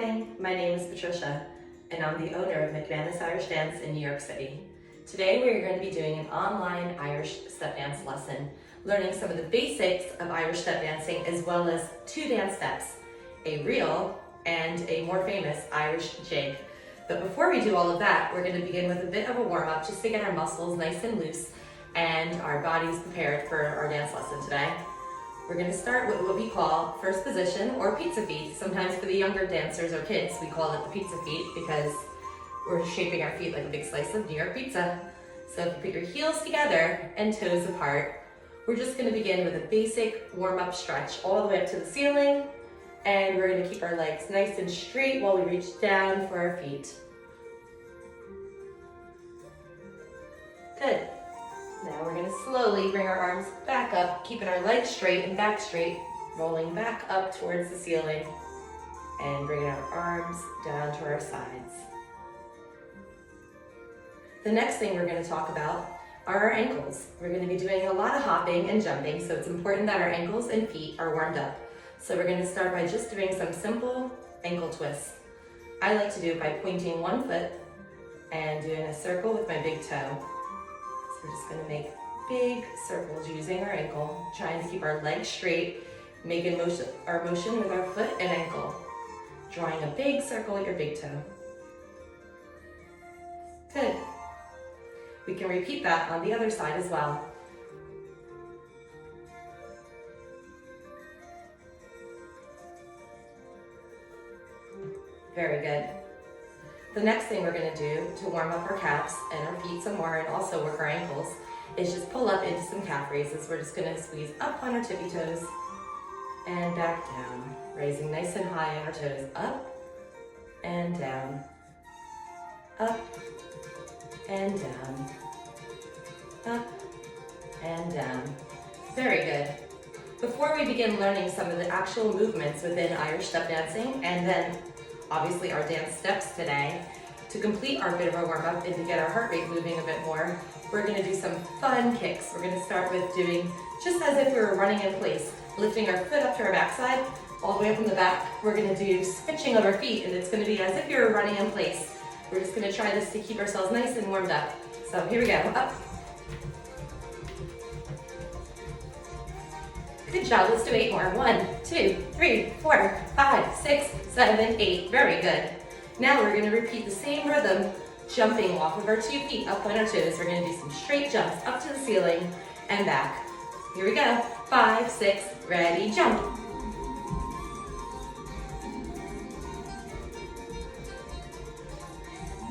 morning, my name is Patricia, and I'm the owner of McManus Irish Dance in New York City. Today we're going to be doing an online Irish step dance lesson, learning some of the basics of Irish step dancing as well as two dance steps, a real and a more famous Irish jig. But before we do all of that, we're going to begin with a bit of a warm-up just to get our muscles nice and loose and our bodies prepared for our dance lesson today. We're going to start with what we call first position or pizza feet. Sometimes for the younger dancers or kids, we call it the pizza feet because we're shaping our feet like a big slice of New York pizza. So if you put your heels together and toes apart, we're just going to begin with a basic warm-up stretch all the way up to the ceiling. And we're going to keep our legs nice and straight while we reach down for our feet. Good. Now we're going to slowly bring our arms back up, keeping our legs straight and back straight, rolling back up towards the ceiling, and bringing our arms down to our sides. The next thing we're going to talk about are our ankles. We're going to be doing a lot of hopping and jumping, so it's important that our ankles and feet are warmed up. So we're going to start by just doing some simple ankle twists. I like to do it by pointing one foot and doing a circle with my big toe. So we're just going to make big circles using our ankle, trying to keep our legs straight, making our motion with our foot and ankle, drawing a big circle with your big toe. Good. We can repeat that on the other side as well. Very good. The next thing we're going to do to warm up our calves and our feet some more and also work our ankles is just pull up into some calf raises. We're just going to squeeze up on our tippy toes and back down, raising nice and high on our toes, up and down, up and down, up and down. Very good. Before we begin learning some of the actual movements within Irish step dancing and then obviously our dance steps today, to complete our bit of a warm-up and to get our heart rate moving a bit more, we're going to do some fun kicks. We're going to start with doing just as if we were running in place, lifting our foot up to our backside, all the way up in the back. We're going to do switching of our feet, and it's going to be as if you're running in place. We're just going to try this to keep ourselves nice and warmed up. So here we go, up. Good job, let's do 8 more. 1, 2, 3, 4, 5, 6, 7, 8. Very good. Now we're going to repeat the same rhythm, jumping off of our 2 feet, up on our toes. We're going to do some straight jumps up to the ceiling and back. Here we go. 5, 6, ready, jump.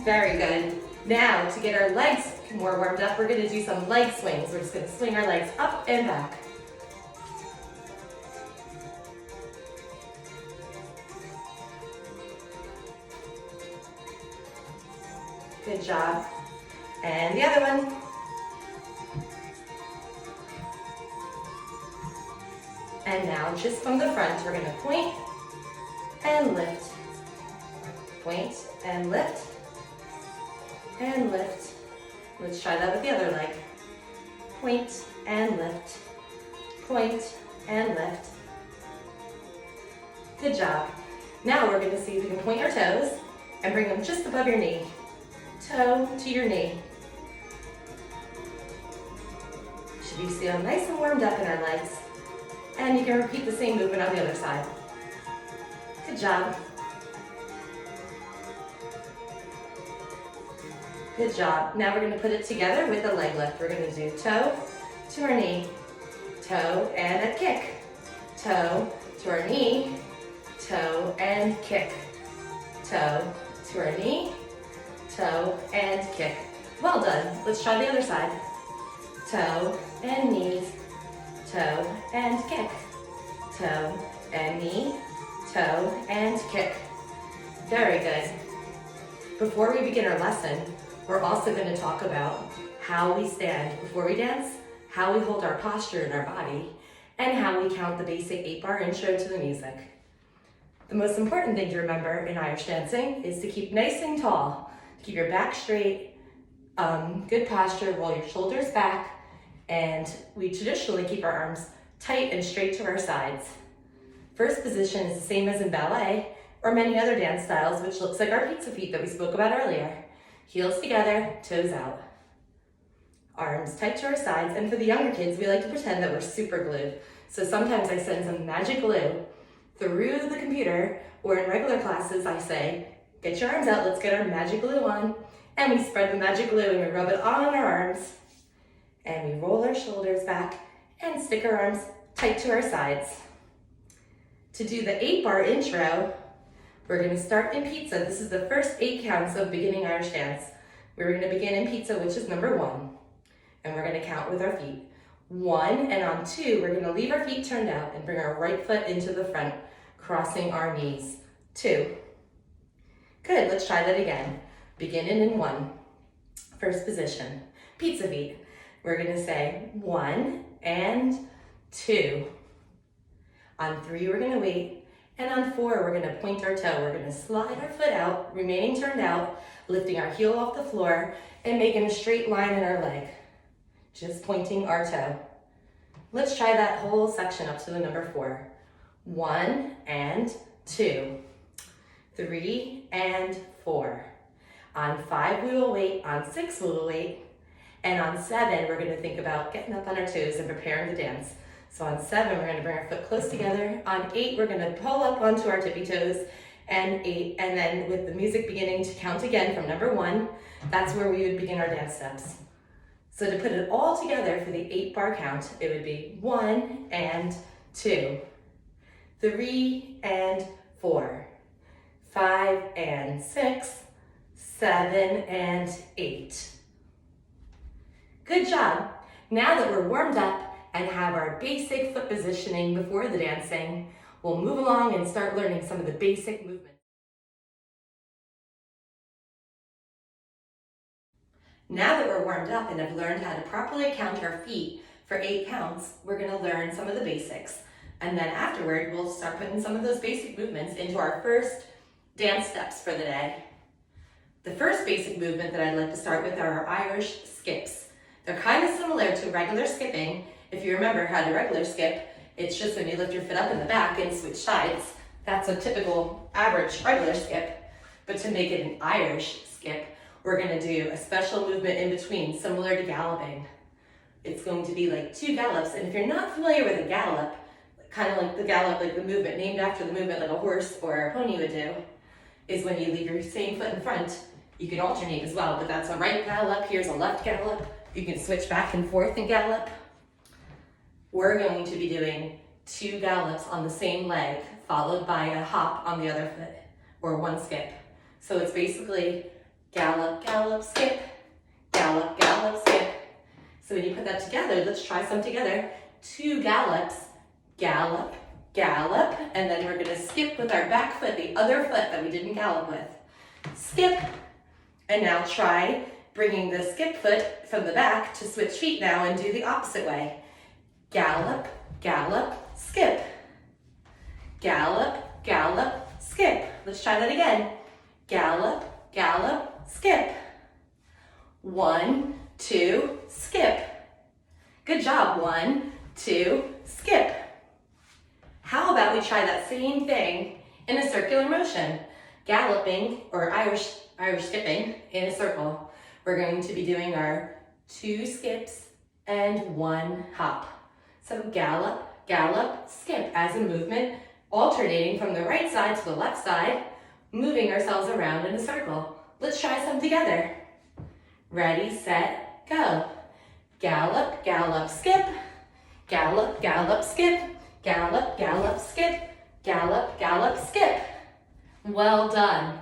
Very good. Now to get our legs more warmed up, we're going to do some leg swings. We're just going to swing our legs up and back. Good job. And the other one. And now just from the front, we're going to point and lift. Point and lift. And lift. Let's try that with the other leg. Point and lift. Point and lift. Good job. Now we're going to see if we can point our toes and bring them just above your knee. Toe to your knee. Should be feel nice and warmed up in our legs. And you can repeat the same movement on the other side. Good job. Good job. Now we're going to put it together with a leg lift. We're going to do toe to our knee, toe and a kick, toe to our knee, toe and kick, toe to our knee, toe and kick. Well done. Let's try the other side. Toe and knee, toe and kick, toe and knee, toe and kick. Very good. Before we begin our lesson, we're also going to talk about how we stand before we dance, how we hold our posture in our body, and how we count the basic 8-bar intro to the music. The most important thing to remember in Irish dancing is to keep nice and tall. Keep your back straight, good posture, roll your shoulders back, and we traditionally keep our arms tight and straight to our sides. First position is the same as in ballet, or many other dance styles, which looks like our pizza feet that we spoke about earlier. Heels together, toes out. Arms tight to our sides, and for the younger kids, we like to pretend that we're super glued. So sometimes I send some magic glue through the computer, or in regular classes I say, get your arms out, let's get our magic glue on. And we spread the magic glue and we rub it on our arms. And we roll our shoulders back and stick our arms tight to our sides. To do the 8-bar intro, we're gonna start in pizza. This is the first 8 counts of beginning Irish dance. We're gonna begin in pizza, which is number 1. And we're gonna count with our feet. 1, and on 2, we're gonna leave our feet turned out and bring our right foot into the front, crossing our knees. 2. Good, let's try that again. Beginning in 1. First position, pizza feet. We're gonna say 1 and 2. On 3, we're gonna wait. And on 4, we're gonna point our toe. We're gonna slide our foot out, remaining turned out, lifting our heel off the floor, and making a straight line in our leg. Just pointing our toe. Let's try that whole section up to the number 4. 1 and 2. 3 and 4. On 5, we will wait. On 6, we will wait. And on 7, we're gonna think about getting up on our toes and preparing to dance. So on 7, we're gonna bring our foot close together. On 8, we're gonna pull up onto our tippy toes. And 8, and then with the music beginning to count again from number 1, that's where we would begin our dance steps. So to put it all together for the 8-bar count, it would be 1 and 2, 3 and 4, 5 and 6, 7 and 8. Good job. Now that we're warmed up and have our basic foot positioning before the dancing, we'll move along and start learning some of the basic movements. Now that we're warmed up and have learned how to properly count our feet for 8 counts, we're gonna learn some of the basics. And then afterward, we'll start putting some of those basic movements into our first dance steps for the day. The first basic movement that I'd like to start with are our Irish skips. They're kind of similar to regular skipping. If you remember how to regular skip, it's just when you lift your foot up in the back and switch sides. That's a typical average regular skip. But to make it an Irish skip, we're gonna do a special movement in between, similar to galloping. It's going to be like 2 gallops, and if you're not familiar with a gallop, kind of like the gallop, like the movement named after the movement like a horse or a pony would do, is when you leave your same foot in front. You can alternate as well, but that's a right gallop, here's a left gallop. You can switch back and forth and gallop. We're going to be doing 2 gallops on the same leg, followed by a hop on the other foot, or 1 skip. So it's basically gallop, gallop, skip, gallop, gallop, skip. So when you put that together, let's try some together. 2 gallops, gallop, gallop, and then we're gonna skip with our back foot, the other foot that we didn't gallop with. Skip, and now try bringing the skip foot from the back to switch feet now and do the opposite way. Gallop, gallop, skip. Gallop, gallop, skip. Let's try that again. Gallop, gallop, skip. 1, 2, skip. Good job. 1, 2, skip. How about we try that same thing in a circular motion? Galloping, or Irish skipping in a circle. We're going to be doing our 2 skips and 1 hop. So gallop, gallop, skip as a movement, alternating from the right side to the left side, moving ourselves around in a circle. Let's try some together. Ready, set, go. Gallop, gallop, skip. Gallop, gallop, skip. Gallop, gallop, skip. Gallop, gallop, skip. Well done.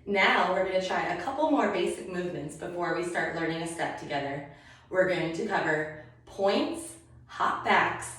Now we're going to try a couple more basic movements before we start learning a step together. We're going to cover points, hop backs,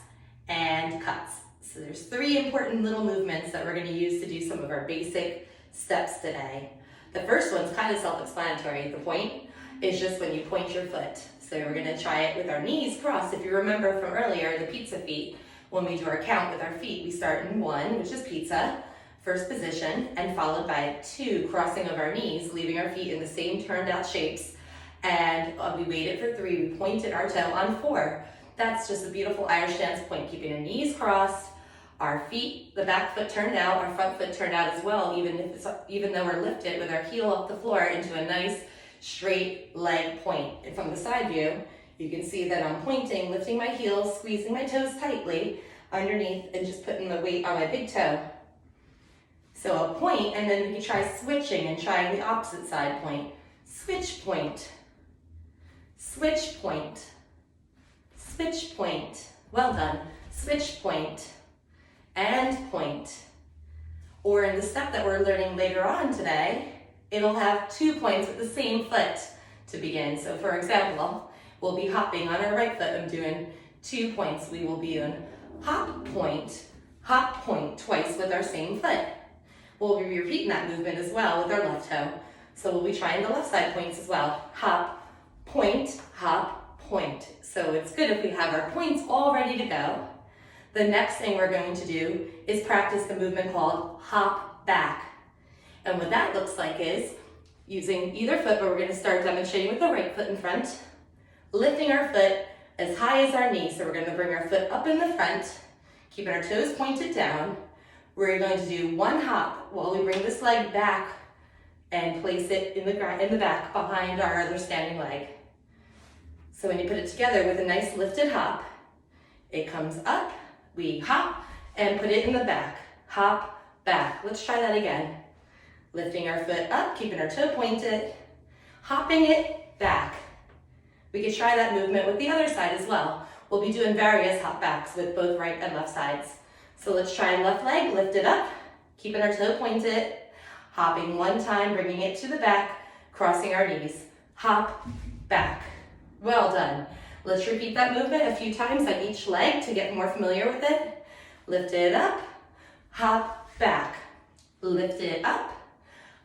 and cuts. So there's 3 important little movements that we're going to use to do some of our basic steps today. The first one's kind of self-explanatory. The point is just when you point your foot. So we're going to try it with our knees crossed. If you remember from earlier, the pizza feet, when we do our count with our feet, we start in 1, which is pizza, first position, and followed by 2, crossing of our knees, leaving our feet in the same turned out shapes. And we waited for 3, we pointed our toe on 4. That's just a beautiful Irish dance point, keeping our knees crossed, Our feet, the back foot turned out, our front foot turned out as well, even though we're lifted with our heel off the floor into a nice straight leg point. And from the side view, you can see that I'm pointing, lifting my heels, squeezing my toes tightly underneath, and just putting the weight on my big toe. So a point, and then we can try switching and trying the opposite side point. Switch point, switch point, switch point. Well done. Switch point and point. Or in the step that we're learning later on today, it'll have 2 points with the same foot to begin. So for example, we'll be hopping on our right foot. I'm doing 2 points. We will be doing hop point twice with our same foot. We'll be repeating that movement as well with our left toe. So we'll be trying the left side points as well. Hop, point, hop, point. So it's good if we have our points all ready to go. The next thing we're going to do is practice the movement called hop back. And what that looks like is using either foot, but we're going to start demonstrating with the right foot in front, lifting our foot as high as our knee. So we're going to bring our foot up in the front, keeping our toes pointed down. We're going to do one hop while we bring this leg back and place it in the back behind our other standing leg. So when you put it together with a nice lifted hop, it comes up, we hop, and put it in the back. Hop, back. Let's try that again. Lifting our foot up, keeping our toe pointed, hopping it back. We could try that movement with the other side as well. We'll be doing various hop backs with both right and left sides. So let's try left leg, lift it up, keeping our toe pointed, hopping one time, bringing it to the back, crossing our knees. Hop, back. Well done. Let's repeat that movement a few times on each leg to get more familiar with it. Lift it up, hop, back. Lift it up,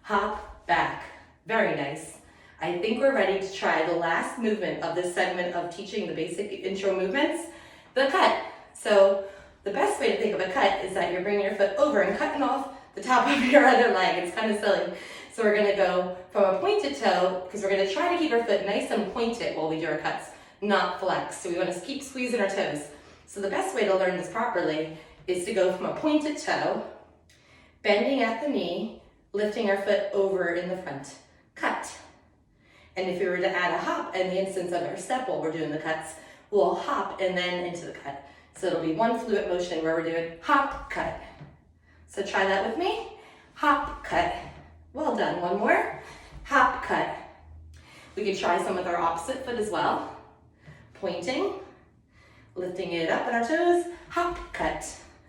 hop, back. Very nice. I think we're ready to try the last movement of this segment of teaching the basic intro movements, the cut. So the best way to think of a cut is that you're bringing your foot over and cutting off the top of your other leg. It's kind of silly. So we're gonna go from a pointed toe, because we're gonna try to keep our foot nice and pointed while we do our cuts, not flex. So we wanna keep squeezing our toes. So the best way to learn this properly is to go from a pointed toe, bending at the knee, lifting our foot over in the front. Cut. And if we were to add a hop in the instance of our step while we're doing the cuts, we'll hop and then into the cut. So it'll be one fluid motion where we're doing hop, cut. So try that with me. Hop, cut. Well done. One more. Hop, cut. We could try some with our opposite foot as well. Pointing, lifting it up on our toes. Hop, cut.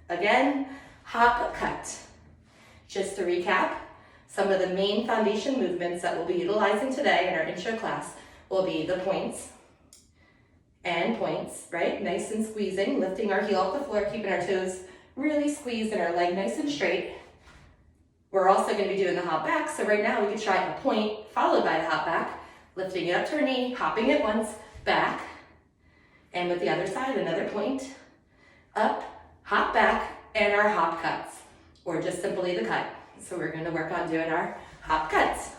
Again, hop, cut. Just to recap, some of the main foundation movements that we'll be utilizing today in our intro class will be the points and points, right? Nice and squeezing, lifting our heel off the floor, keeping our toes really squeezed and our leg nice and straight. We're also going to be doing the hop back. So right now we could try a point followed by a hop back, lifting it up to our knee, hopping it once, back. And with the other side, another point, up, hop back, and our hop cuts, or just simply the cut. So we're going to work on doing our hop cuts.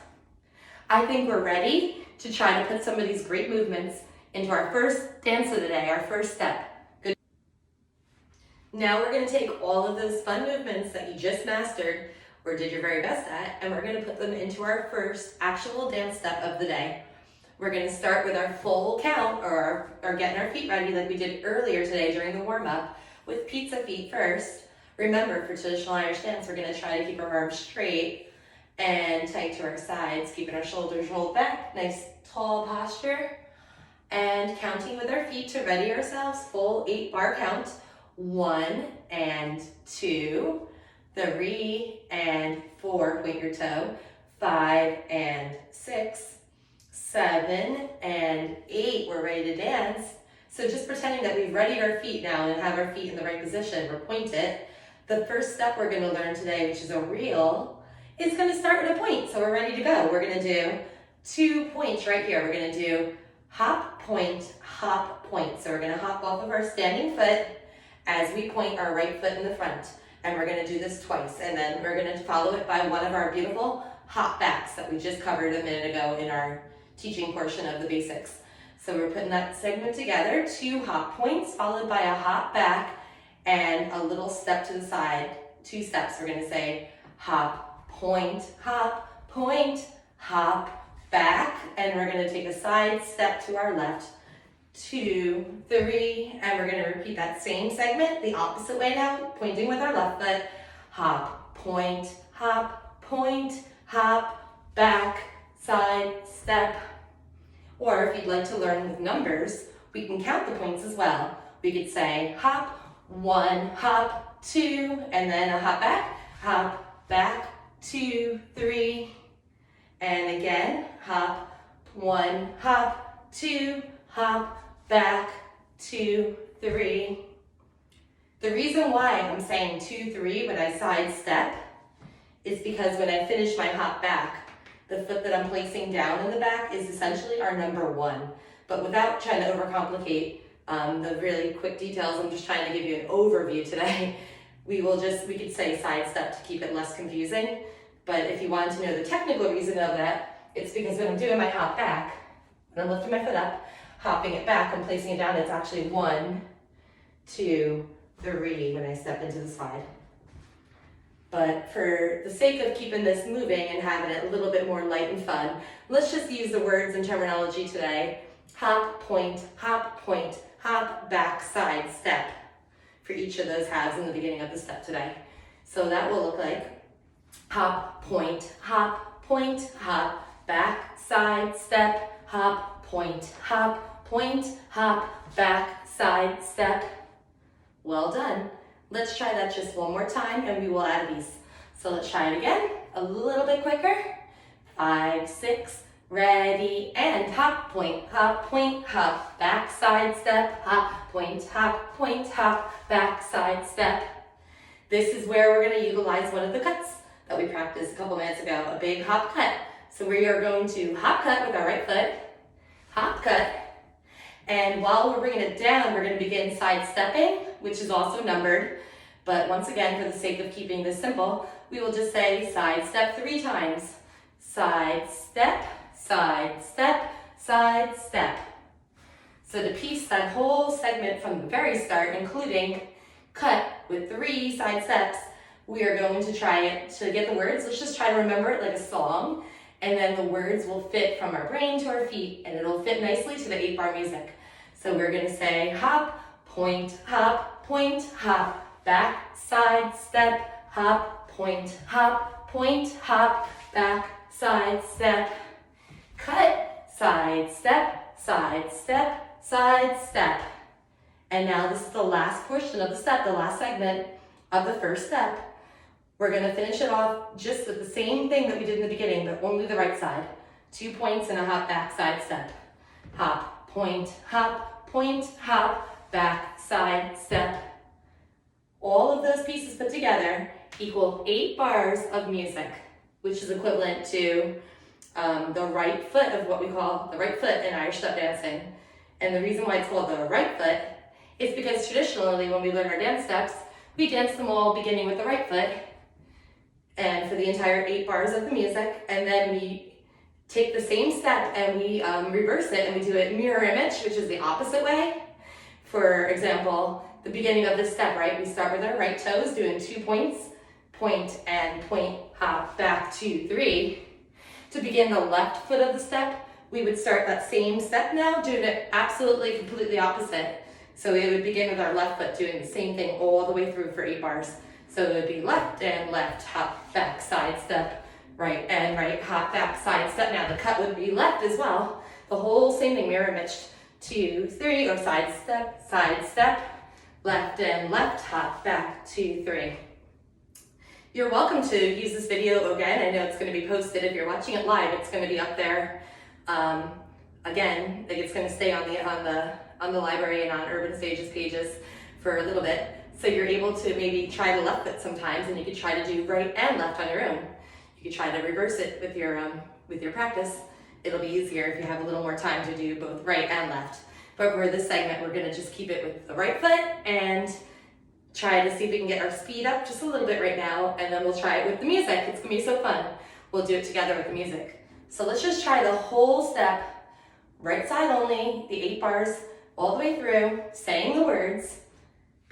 I think we're ready to try to put some of these great movements into our first dance of the day, our first step. Good. Now we're going to take all of those fun movements that you just mastered or did your very best at, and we're going to put them into our first actual dance step of the day. We're going to start with our full count, or getting our feet ready like we did earlier today during the warm-up, with pizza feet first. Remember, for traditional Irish dance, we're going to try to keep our arms straight and tight to our sides, keeping our shoulders rolled back, nice tall posture, and counting with our feet to ready ourselves, full 8-bar count. 1 and 2, 3 and 4, point your toe, 5 and 6, 7 and 8, we're ready to dance. So just pretending that we've readied our feet now and have our feet in the right position, we're pointed. The first step we're going to learn today, which is a reel, is going to start with a point. So we're ready to go. We're going to do 2 points right here. We're going to do hop, point, hop, point. So we're going to hop off of our standing foot as we point our right foot in the front. And we're going to do this twice. And then we're going to follow it by one of our beautiful hop backs that we just covered a minute ago in our teaching portion of the basics. So we're putting that segment together, 2 hop points followed by a hop back and a little step to the side, 2 steps. We're gonna say hop, point, hop, back, and we're gonna take a side step to our left, 2, 3, and we're gonna repeat that same segment the opposite way now, pointing with our left foot, hop, point, hop, back, side, step. Or if you'd like to learn with numbers, we can count the points as well. We could say hop, 1, hop, 2, and then a hop, back, 2, 3, and again, hop, 1, hop, 2, hop, back, 2, 3. The reason why I'm saying 2, 3 when I side step is because when I finish my hop back, the foot that I'm placing down in the back is essentially our number 1. But without trying to overcomplicate the really quick details, I'm just trying to give you an overview today. We could say side step to keep it less confusing. But if you want to know the technical reason of that, it's because when I'm doing my hop back, when I'm lifting my foot up, hopping it back and placing it down, it's actually 1, 2, 3 when I step into the slide. But for the sake of keeping this moving and having it a little bit more light and fun, let's just use the words and terminology today. Hop, point, hop, back, side, step for each of those halves in the beginning of the step today. So that will look like hop, point, hop, back, side, step, hop, point, hop, back, side, step. Well done. Let's try that just one more time and we will add these. So let's try it again, a little bit quicker. 5, 6, ready, and hop, point, hop, back, side, step, hop, point, back, side, step. This is where we're gonna utilize one of the cuts that we practiced a couple minutes ago, a big hop cut. So we are going to hop cut with our right foot, hop cut, and while we're bringing it down, we're going to begin side stepping, which is also numbered. But once again, for the sake of keeping this simple, we will just say side step 3 times. Side step, side step, side step. So to piece that whole segment from the very start, including cut with 3 side steps, we are going to try it to get the words. Let's just try to remember it like a song. And then the words will fit from our brain to our feet, and it'll fit nicely to the 8-bar music. So we're gonna say hop, point, hop, back, side, step, hop, point, hop, back, side, step, cut, side, step, side, step, side, step. And now this is the last portion of the step, the last segment of the first step. We're gonna finish it off just with the same thing that we did in the beginning, but only the right side. 2 points and a hop, back, side, step. Hop, point, hop, back, side, step. All of those pieces put together equal 8 bars of music, which is equivalent to the right foot of what we call the right foot in Irish step dancing. And the reason why it's called the right foot is because traditionally when we learn our dance steps, we dance them all beginning with the right foot and for the entire 8 bars of the music, and then we take the same step and we reverse it and we do it mirror image, which is the opposite way. For example, the beginning of this step, right? We start with our right toes doing 2 points, point and point, hop, back, 2, 3. To begin the left foot of the step, we would start that same step now, doing it absolutely, completely opposite. So we would begin with our left foot doing the same thing all the way through for 8 bars. So it would be left and left, hop, back, side, step, right and right, hop, back, side, step. Now the cut would be left as well. The whole same thing, mirror image, 2, 3, or side step, left and left, hop, back, 2, 3. You're welcome to use this video again. I know it's going to be posted. If you're watching it live, it's going to be up there. Again, like it's going to stay on the library and on Urban Stages pages for a little bit. So you're able to maybe try the left foot sometimes, and you could try to do right and left on your own. You could try to reverse it with your practice. It'll be easier if you have a little more time to do both right and left. But for this segment, we're going to just keep it with the right foot and try to see if we can get our speed up just a little bit right now, and then we'll try it with the music. It's going to be so fun. We'll do it together with the music. So let's just try the whole step, right side only, the 8 bars, all the way through, saying the words.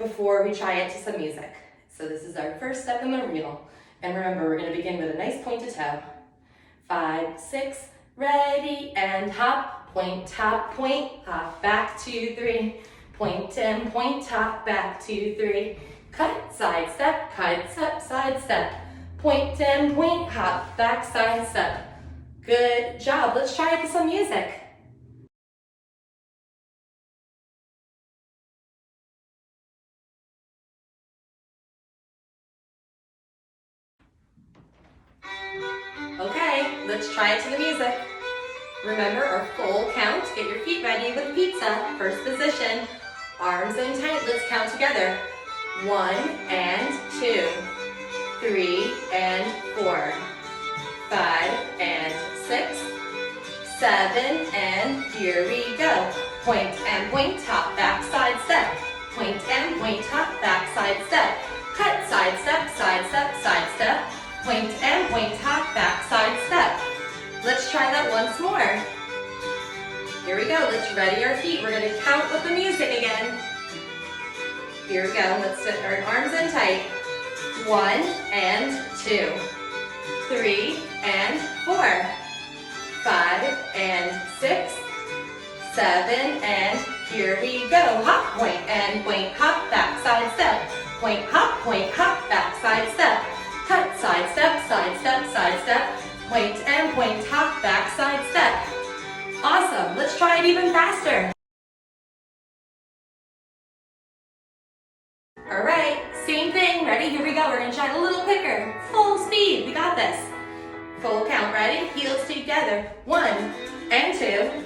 before we try it to some music. So this is our first step in the reel. And remember, we're gonna begin with a nice pointed toe. 5, 6, ready, and hop, point, hop, back, 2, 3, point and point, hop, back, 2, 3, cut, side step, side step, point and point, hop, back, side step. Good job. Let's try it to some music. Okay, let's try it to the music. Remember our full count. Get your feet ready with pizza. First position. Arms in tight. Let's count together. 1 and 2. 3 and 4. 5 and 6. 7 and here we go. Point and point, hop, back, side step. Point and point, hop, back, side step. Cut, side step, side step, side step. Point and point, hop, back, side step. Let's try that once more. Here we go, let's ready our feet. We're gonna count with the music again. Here we go, let's sit our arms in tight. 1 and 2. 3 and 4. 5 and 6. 7 and here we go. Hop, point and point, hop, back, side step. Point, hop, back, side step. Cut, side step, side step, side step. Point and point, hop, back, side step. Awesome, let's try it even faster. All right, same thing, ready? Here we go, we're gonna try it a little quicker. Full speed, we got this. Full count, ready? Heels together. 1 and 2,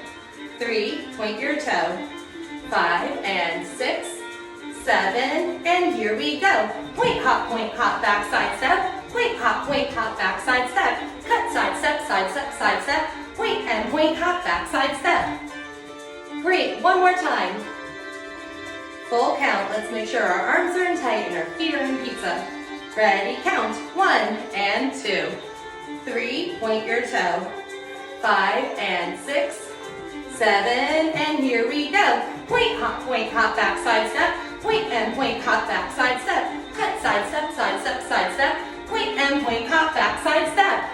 3, point your toe. 5 and 6, 7, and here we go. Point, hop, back, side step. Point, hop, back, side step. Cut, side step, side step, side step. Point and point, hop, back, side step. Great, one more time. Full count, let's make sure our arms are in tight and our feet are in pizza. Ready, count. 1 and 2. 3, point your toe. 5 and 6. 7, and here we go. Point, hop, back, side step. Point and point, hop, back, side step. Cut, side step, side step, side step. Point and point, hop, back, side step.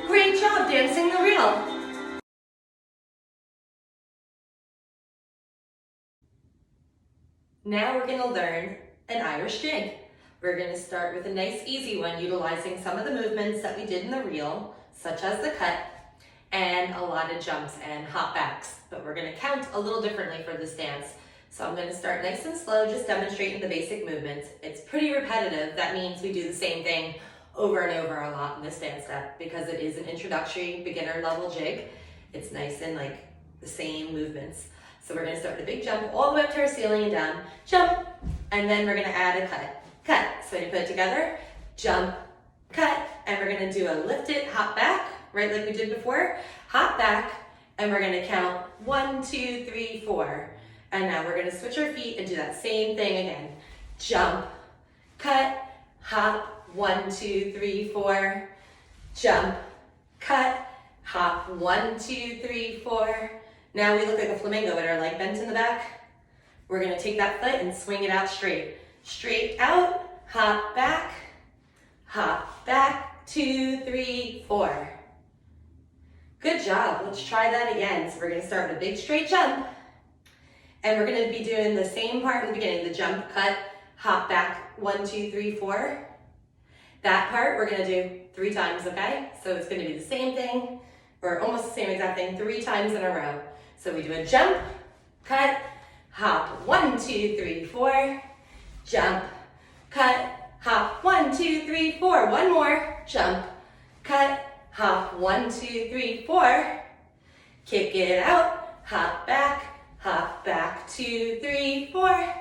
Great job dancing the reel. Now we're gonna learn an Irish jig. We're gonna start with a nice easy one, utilizing some of the movements that we did in the reel, such as the cut, and a lot of jumps and hop backs. But we're gonna count a little differently for this dance. So I'm gonna start nice and slow, just demonstrating the basic movements. It's pretty repetitive. That means we do the same thing over and over a lot in this dance step because it is an introductory beginner level jig. It's nice and like the same movements. So we're gonna start with a big jump all the way up to our ceiling and down. Jump, and then we're gonna add a cut. Cut, so you put it together, jump, cut, and we're gonna do a lift it, hop back, right like we did before. Hop back, and we're gonna count 1, 2, 3, 4. And now we're gonna switch our feet and do that same thing again. Jump, cut, hop, 1, 2, 3, 4. Jump, cut, hop, 1, 2, 3, 4. Now we look like a flamingo with our leg bent in the back. We're gonna take that foot and swing it out straight. Straight out, hop back, 2, 3, 4. Good job, let's try that again. So we're gonna start with a big straight jump. And we're gonna be doing the same part in the beginning, the jump, cut, hop back, 1, 2, 3, 4. That part we're gonna do 3 times, okay? So it's gonna be the same thing, or almost the same exact thing, 3 times in a row. So we do a jump, cut, hop, 1, 2, 3, 4. Jump, cut, hop, 1, 2, 3, 4. One more, jump, cut, hop, 1, 2, 3, 4. Kick it out, hop back, 2, 3, 4.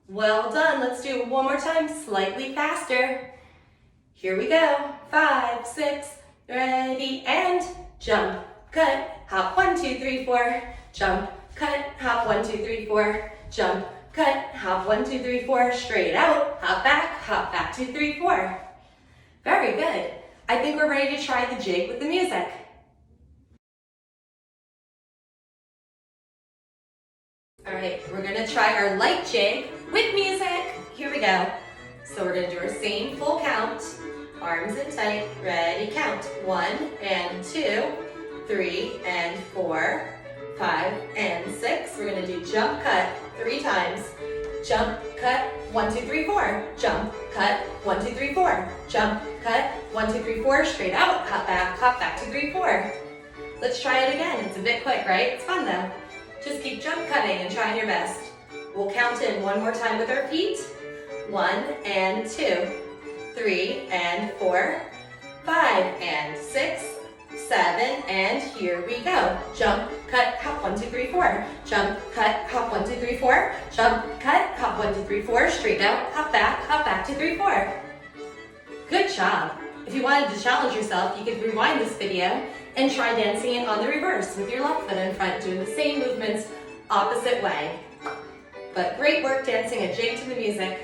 Well done, let's do it one more time, slightly faster. Here we go, 5, 6, ready, and jump, cut, hop, 1, 2, 3, 4. Jump, cut, hop, 1, 2, 3, 4. Jump, cut, hop, 1, 2, 3, 4. Straight out, hop back, 2, 3, 4. Very good. I think we're ready to try the jig with the music. All right, we're gonna try our light jig with music. Here we go. So we're gonna do our same full count. Arms in tight, ready, count. 1 and 2, 3 and 4, 5 and 6. We're gonna do jump, cut 3 times. Jump, cut, 1, 2, 3, 4. Jump, cut, 1, 2, 3, 4. Jump, cut, 1, 2, 3, 4. Straight out, hop back, 2, 3, 4. Let's try it again. It's a bit quick, right? It's fun though. Just keep jump cutting and trying your best. We'll count in one more time with our feet. 1 and 2, 3 and 4, 5 and 6, 7, and here we go. Jump, cut, hop, 1, 2, 3, 4. Jump, cut, hop, 1, 2, 3, 4. Jump, cut, hop, 1, 2, 3, 4. Straight out, hop back, 2, 3, 4. Good job. If you wanted to challenge yourself, you could rewind this video and try dancing it on the reverse with your left foot in front, doing the same movements opposite way. But great work dancing a jig to the music.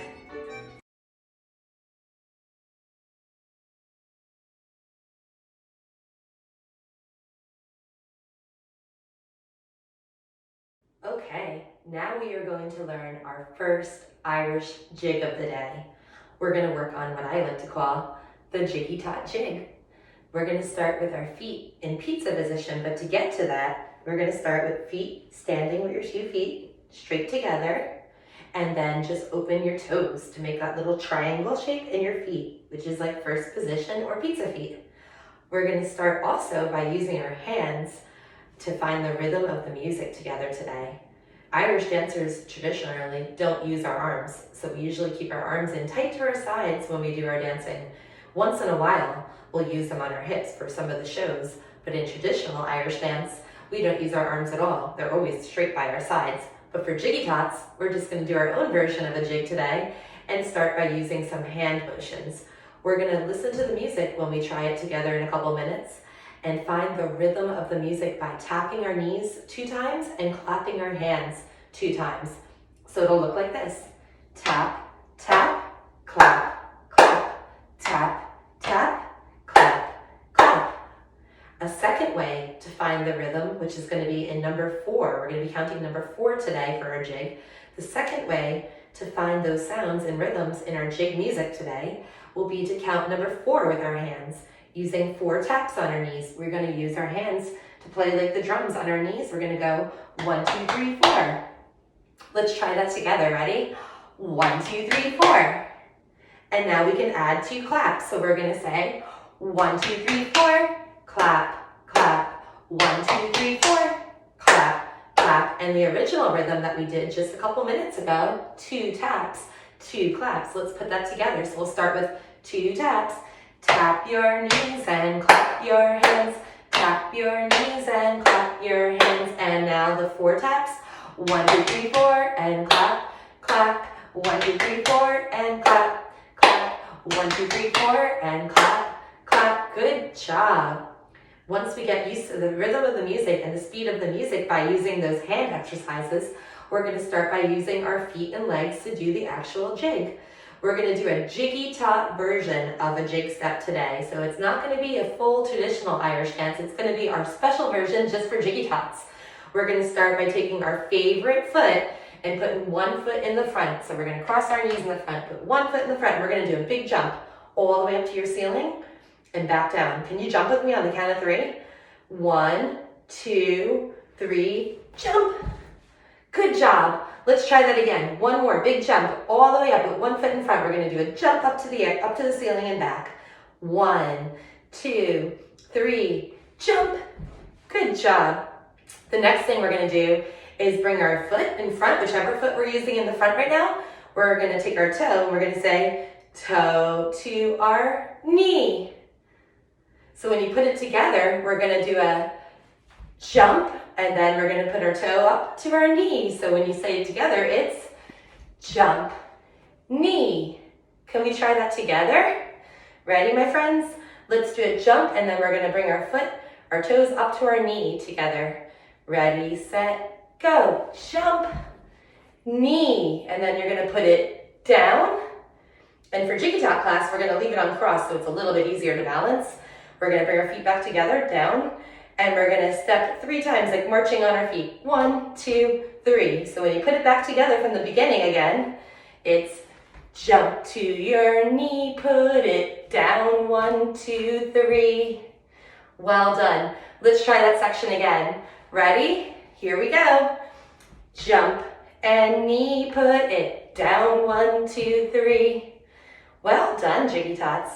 Okay, now we are going to learn our first Irish jig of the day. We're going to work on what I like to call the jiggy tot jig. We're going to start with our feet in pizza position, but to get to that, we're going to start with feet standing with your 2 feet straight together, and then just open your toes to make that little triangle shape in your feet, which is like first position or pizza feet. We're going to start also by using our hands to find the rhythm of the music together today. Irish dancers traditionally don't use our arms, so we usually keep our arms in tight to our sides when we do our dancing. Once in a while, we'll use them on our hips for some of the shows, but in traditional Irish dance, we don't use our arms at all. They're always straight by our sides. But for jiggy tots, we're just going to do our own version of a jig today and start by using some hand motions. We're going to listen to the music when we try it together in a couple minutes and find the rhythm of the music by tapping our knees 2 times and clapping our hands 2 times. So it'll look like this. Tap, tap, clap, clap, tap, tap, clap, clap. A second way to find the rhythm, which is going to be in number 4. We're going to be counting number 4 today for our jig. The second way to find those sounds and rhythms in our jig music today will be to count number 4 with our hands. Using 4 taps on our knees. We're going to use our hands to play like the drums on our knees. We're going to go 1, 2, 3, 4. Let's try that together. Ready? 1, 2, 3, 4. And now we can add 2 claps. So we're going to say 1, 2, 3, 4, clap, clap. 1, 2, 3, 4, clap, clap. And the original rhythm that we did just a couple minutes ago, 2 taps, 2 claps. Let's put that together. So we'll start with 2 taps. Tap your knees and clap your hands. Tap your knees and clap your hands. And now the 4 taps. 1, 2, 3, 4, and clap, clap. 1, 2, 3, 4, and clap, clap. 1, 2, 3, 4, and clap, clap. Good job. Once we get used to the rhythm of the music and the speed of the music by using those hand exercises, we're going to start by using our feet and legs to do the actual jig. We're going to do a jiggy tot version of a jig step today. So it's not going to be a full traditional Irish dance. It's going to be our special version just for jiggy tots. We're going to start by taking our favorite foot and putting 1 foot in the front. So we're going to cross our knees in the front, put 1 foot in the front. We're going to do a big jump all the way up to your ceiling and back down. Can you jump with me on the count of 3? 1, 2, 3, jump. Good job. Let's try that again. 1 more big jump all the way up with 1 foot in front. We're going to do a jump up to the ceiling and back. 1, 2, 3, jump. Good job. The next thing we're going to do is bring our foot in front, whichever foot we're using in the front right now. We're going to take our toe and we're going to say toe to our knee. So when you put it together, we're going to do a jump and then we're going to put our toe up to our knee. So when you say it together, it's jump, knee. Can we try that together? Ready, my friends? Let's do a jump and then we're going to bring our foot, our toes up to our knee together. Ready, set, go. Jump, knee. And then you're going to put it down. And for jiggy tot class, we're going to leave it on cross so it's a little bit easier to balance. We're going to bring our feet back together, down. And we're going to step 3 times, like marching on our feet. 1, 2, 3. So when you put it back together from the beginning again, It's jump to your knee, put it down, 1, 2, 3. Well done. Let's try that section again. Ready? Here we go. Jump and knee, put it down, 1, 2, 3. Well done, Jiggy Tots.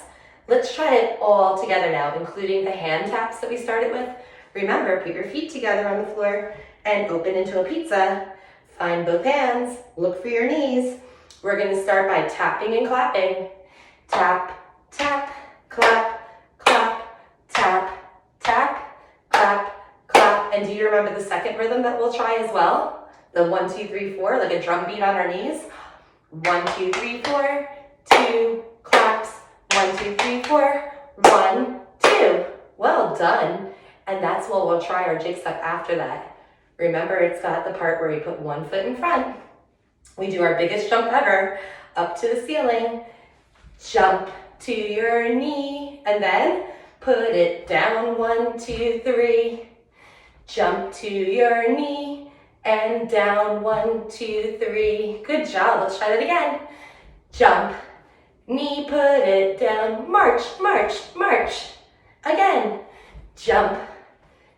Let's try it all together now, including the hand taps that we started with. Remember, put your feet together on the floor and open into a pizza. Find both hands, look for your knees. We're gonna start by tapping and clapping. Tap, tap, clap, clap, tap, tap, clap, clap. And do you remember the second rhythm that we'll try as well? The 1, 2, 3, 4, like a drum beat on our knees. 1, 2, 3, 4, 2, claps. 1, 2, 3, 4, 1, 2. Well done. And that's what we'll try our jig step after that. Remember, it's got the part where we put one foot in front. We do our biggest jump ever, up to the ceiling. Jump to your knee, and then put it down, 1, 2, 3. Jump to your knee, and down, 1, 2, 3. Good job, let's try that again. Jump, knee, put it down, march, march, march. Again, jump,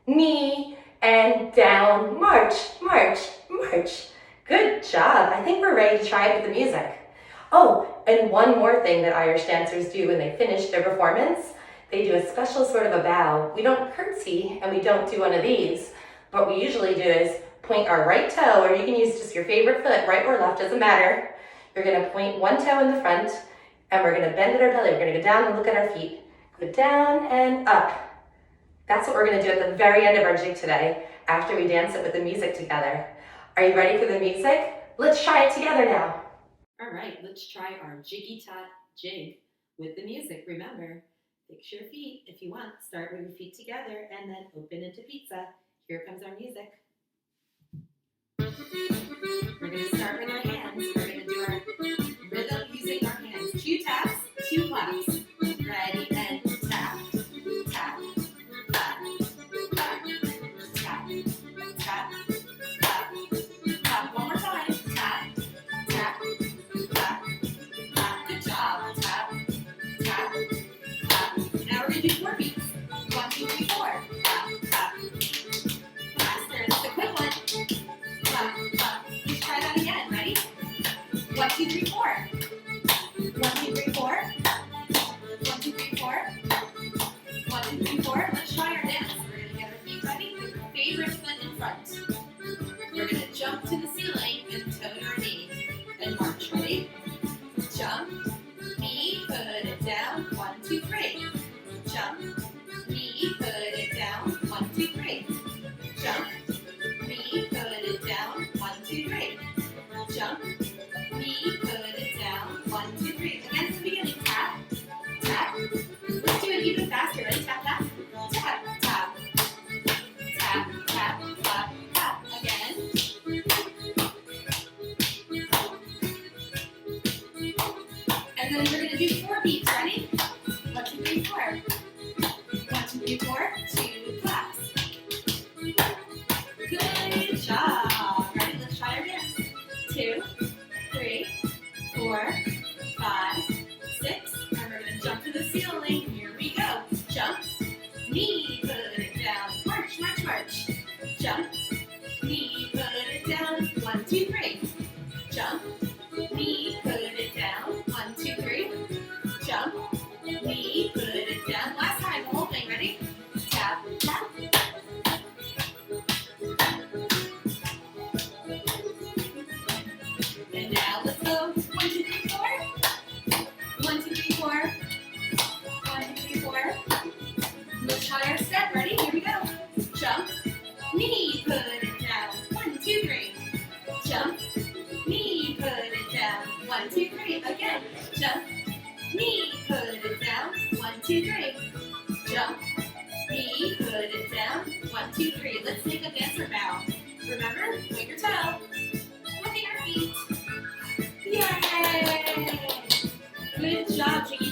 knee, and down, march, march, march. Good job. I think we're ready to try it with the music. Oh, and one more thing that Irish dancers do when they finish their performance, they do a special sort of a bow. We don't curtsy and we don't do one of these. What we usually do is point our right toe, or you can use just your favorite foot, right or left, doesn't matter. You're gonna point one toe in the front and we're gonna bend at our belly. We're gonna go down and look at our feet. Go down and up. That's what we're gonna do at the very end of our jig today, after we dance it with the music together. Are you ready for the music? Let's try it together now. All right, let's try our Jiggy Tot jig with the music. Remember, fix your feet if you want. Start with your feet together and then open into pizza. Here comes our music. We're gonna start with our hands. We're gonna do our rhythm using our hands. 2 taps, 2 claps. Ready, and tap, tap, clap, clap, tap, tap, clap, clap. One more time. Tap, tap, clap, clap. Good job. Tap, tap, clap. Now we're gonna do 4 beats. 1, 2, 3, 4. Clap, clap. Faster. It's a quick one. Clap, clap. Let's try that again. Ready? 1, 2, 3, 4. 1, 2, 3, 4. 1, 2, 3, 4. 1, 2, 3, 4. Let's try our dance. We're gonna get our feet ready with your favorite foot in front. We're gonna jump to the ceiling and toe your knee and march. Ready? Jump, knee, put it down. 1, 2, 3. Jump, knee, put it down. 1, 2, 3. Jump, knee, put it down. 1, 2, 3. Jump, knee, put it down. 1, 2, 3. Again, at the beginning. Tap, tap. Let's do it even faster. Ready? Tap, tap, tap, tap, tap, tap, clap, tap. Again. And then we're gonna do 4 beats. Ready? 1, 2, 3, 4. 1, 2, 3, 4. 2 claps. Good job. Ready? Let's try our dance. 2, 3, 4, 5, 6. And we're gonna jump to the ceiling. Here we go. Jump, knee, put it down. March, march, march. Jump, knee, put it down. 1, 2, 3. Jump, knee, put it down. 1, 2, 3. Jump, knee, put it down. Last time, the whole thing. Ready? Tap, tap. And now let's go. 1, 2, 3, 4. 1, 2, 3, 4. 1, 2, 3, 4. Let's try our step. Ready? Here we go. Jump, knee, put it down. 1, 2, 3. Jump, knee, put it down. 1, 2, 3. Again. Jump, knee, put it down. 1, 2, 3. Jump, knee, put it down. 1, 2, 3. Let's take a dancer bow. Remember, point your toe. Look at your feet. Yay! Good job, Jiggy